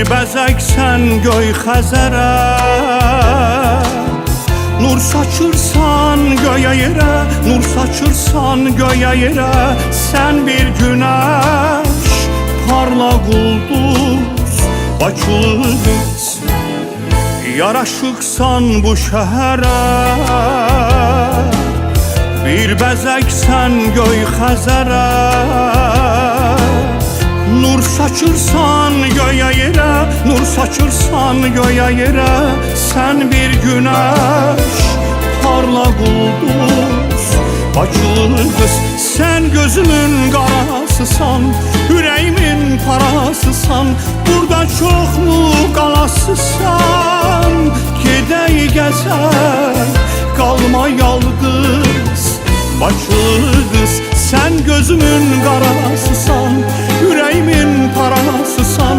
bəzəksən göy xəzərə, nur saçırsan göyə yerə, nur saçırsan göyə yerə. Sən bir günəş, parla qulduz, Bakılı qız, yaraşıqsan bu şəhərə. Bir bəzəksən göy xəzərə, nur saçırsan göyə yerə, nur saçırsan göyə yerə. Sən bir günəş, parla qulduz, Bakılı qız. Sən gözümün qarasısan, ürəyimin parasısan. Burada çoxmu qalasısan, gedək gəzək, qalma yalqız, Bakılı qız. Sən gözümün qarasısan, ürəyimin parasısan.